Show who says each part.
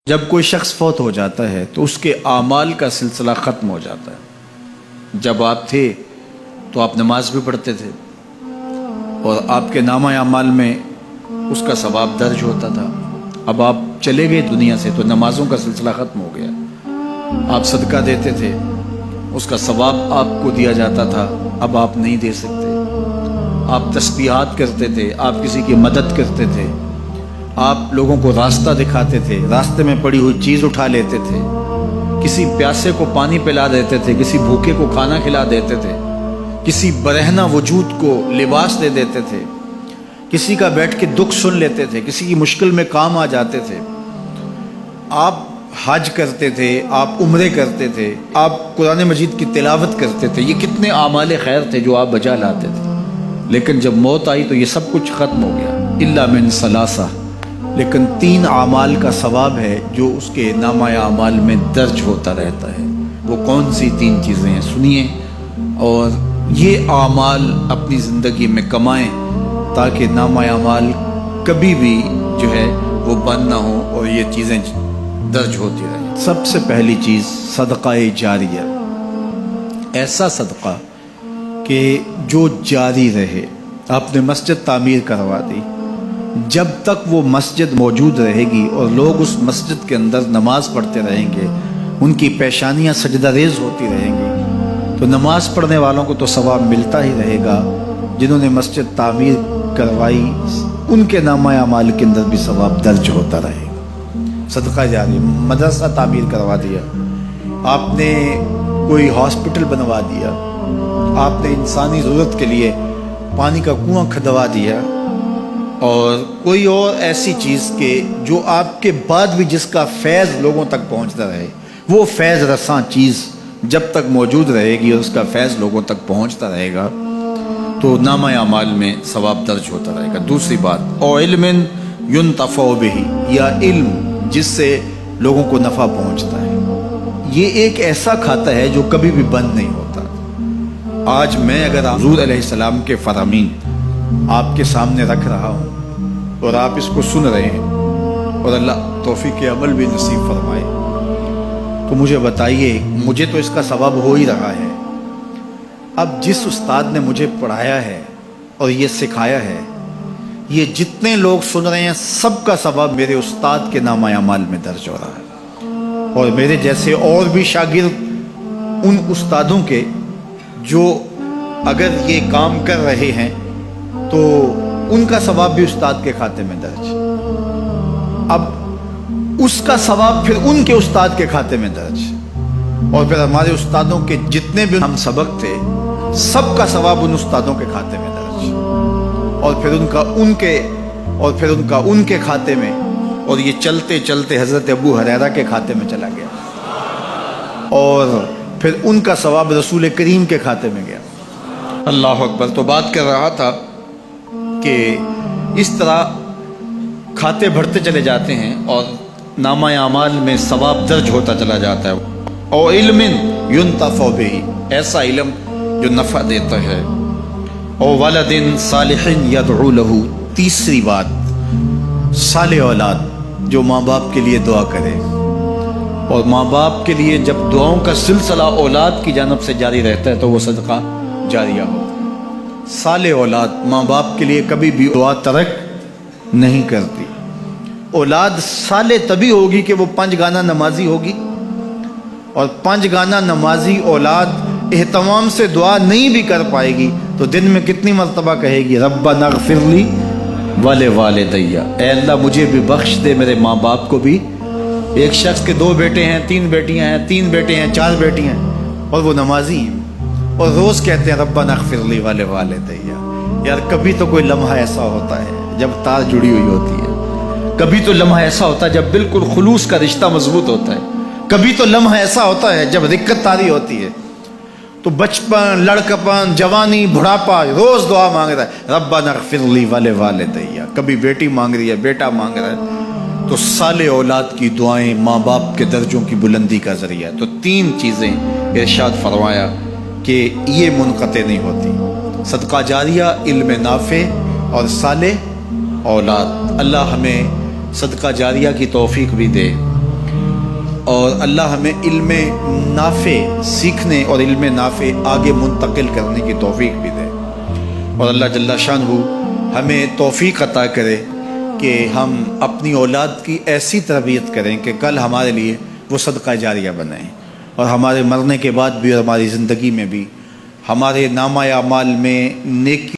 Speaker 1: جب کوئی شخص فوت ہو جاتا ہے تو اس کے اعمال کا سلسلہ ختم ہو جاتا ہے۔ جب آپ تھے تو آپ نماز بھی پڑھتے تھے اور آپ کے نامہ اعمال میں اس کا ثواب درج ہوتا تھا۔ اب آپ چلے گئے دنیا سے تو نمازوں کا سلسلہ ختم ہو گیا۔ آپ صدقہ دیتے تھے، اس کا ثواب آپ کو دیا جاتا تھا، اب آپ نہیں دے سکتے۔ آپ تسبیحات کرتے تھے، آپ کسی کی مدد کرتے تھے، آپ لوگوں کو راستہ دکھاتے تھے، راستے میں پڑی ہوئی چیز اٹھا لیتے تھے، کسی پیاسے کو پانی پلا دیتے تھے، کسی بھوکے کو کھانا کھلا دیتے تھے، کسی برہنہ وجود کو لباس دے دیتے تھے، کسی کا بیٹھ کے دکھ سن لیتے تھے، کسی کی مشکل میں کام آ جاتے تھے۔ آپ حج کرتے تھے، آپ عمرے کرتے تھے، آپ قرآن مجید کی تلاوت کرتے تھے۔ یہ کتنے اعمال خیر تھے جو آپ بجا لاتے تھے، لیکن جب موت آئی تو یہ سب کچھ ختم ہو گیا۔ الا من ثلاثہ، لیکن 3 اعمال کا ثواب ہے جو اس کے نامہ اعمال میں درج ہوتا رہتا ہے۔ وہ کون سی 3 چیزیں ہیں سنیے، اور یہ اعمال اپنی زندگی میں کمائیں تاکہ نامہ اعمال کبھی بھی جو ہے وہ بند نہ ہو اور یہ چیزیں درج ہوتی رہیں۔ سب سے پہلی چیز صدقہ جاریہ، ایسا صدقہ کہ جو جاری رہے۔ آپ نے مسجد تعمیر کروا دی، جب تک وہ مسجد موجود رہے گی اور لوگ اس مسجد کے اندر نماز پڑھتے رہیں گے، ان کی پیشانیاں سجدہ ریز ہوتی رہیں گی، تو نماز پڑھنے والوں کو تو ثواب ملتا ہی رہے گا، جنہوں نے مسجد تعمیر کروائی ان کے نامہ اعمال کے اندر بھی ثواب درج ہوتا رہے گا۔ صدقہ جاری، مدرسہ تعمیر کروا دیا، آپ نے کوئی ہاسپٹل بنوا دیا، آپ نے انسانی ضرورت کے لیے پانی کا کنواں کھدوا دیا، اور کوئی اور ایسی چیز کہ جو آپ کے بعد بھی جس کا فیض لوگوں تک پہنچتا رہے، وہ فیض رساں چیز جب تک موجود رہے گی اور اس کا فیض لوگوں تک پہنچتا رہے گا تو نامہ اعمال میں ثواب درج ہوتا رہے گا۔ دوسری بات، او علم ينتفع به، یا علم جس سے لوگوں کو نفع پہنچتا ہے۔ یہ ایک ایسا کھاتا ہے جو کبھی بھی بند نہیں ہوتا۔ آج میں اگر حضور علیہ السلام کے فرامین آپ کے سامنے رکھ رہا ہوں اور آپ اس کو سن رہے ہیں، اور اللہ توفیق عمل بھی نصیب فرمائے، تو مجھے بتائیے، مجھے تو اس کا ثواب ہو ہی رہا ہے۔ اب جس استاد نے مجھے پڑھایا ہے اور یہ سکھایا ہے، یہ جتنے لوگ سن رہے ہیں سب کا ثواب میرے استاد کے نامہ اعمال میں درج ہو رہا ہے، اور میرے جیسے اور بھی شاگرد ان استادوں کے جو اگر یہ کام کر رہے ہیں تو ان کا ثواب بھی استاد کے کھاتے میں درج۔ اب اس کا ثواب پھر ان کے استاد کے کھاتے میں درج، اور پھر ہمارے استادوں کے جتنے بھی ہم سبق تھے سب کا ثواب ان استادوں کے کھاتے میں درج، اور پھر ان کا ان کے کھاتے میں، اور یہ چلتے چلتے حضرت ابو ہریرہ کے کھاتے میں چلا گیا، اور پھر ان کا ثواب رسول کریم کے کھاتے میں گیا۔ اللہ اکبر۔ تو بات کر رہا تھا کہ اس طرح کھاتے بڑھتے چلے جاتے ہیں اور نامہ اعمال میں ثواب درج ہوتا چلا جاتا ہے۔ او علم ينتفع به، ایسا علم جو نفع دیتا ہے۔ او ولد صالح يدعو له، تیسری بات، صالح اولاد جو ماں باپ کے لیے دعا کرے، اور ماں باپ کے لیے جب دعاؤں کا سلسلہ اولاد کی جانب سے جاری رہتا ہے تو وہ صدقہ جاریہ ہوتا ہے۔ صالح اولاد ماں باپ کے لیے کبھی بھی دعا ترک نہیں کرتی۔ اولاد صالح تبھی ہوگی کہ وہ 5 گانا نمازی ہوگی، اور 5 گانا نمازی اولاد اہتمام سے دعا نہیں بھی کر پائے گی تو دن میں کتنی مرتبہ کہے گی، ربنا اغفر لی ولوالدی، اے اللہ مجھے بھی بخش دے، میرے ماں باپ کو بھی۔ ایک شخص کے 2 بیٹے ہیں، 3 بیٹیاں ہیں، 3 بیٹے ہیں، 4 بیٹی ہیں، اور وہ نمازی ہیں، اور روز کہتے ہیں ربنا اغفر لی ولوالدی۔ یار کبھی تو کوئی لمحہ ایسا ہوتا ہے جب تار جڑی ہوئی ہوتی ہے، کبھی تو لمحہ ایسا ہوتا ہے جب بالکل خلوص کا رشتہ مضبوط ہوتا ہے، کبھی تو لمحہ ایسا ہوتا ہے جب رقت طاری ہوتی ہے۔ تو بچپن، لڑکپن، جوانی، بڑھاپا، روز دعا مانگ رہا ہے ربنا اغفر لی ولوالدی، کبھی بیٹی مانگ رہی ہے، بیٹا مانگ رہا ہے۔ تو صالح اولاد کی دعائیں ماں باپ کے درجوں کی بلندی کا ذریعہ ہے۔ تو 3 چیزیں ارشاد فرمایا کہ یہ منقطع نہیں ہوتی، صدقہ جاریہ، علم نافع اور صالح اولاد۔ اللہ ہمیں صدقہ جاریہ کی توفیق بھی دے، اور اللہ ہمیں علم نافع سیکھنے اور علم نافع آگے منتقل کرنے کی توفیق بھی دے، اور اللہ جل شانہ ہمیں توفیق عطا کرے کہ ہم اپنی اولاد کی ایسی تربیت کریں کہ کل ہمارے لیے وہ صدقہ جاریہ بنیں، اور ہمارے مرنے کے بعد بھی اور ہماری زندگی میں بھی ہمارے نامہ اعمال میں نیکی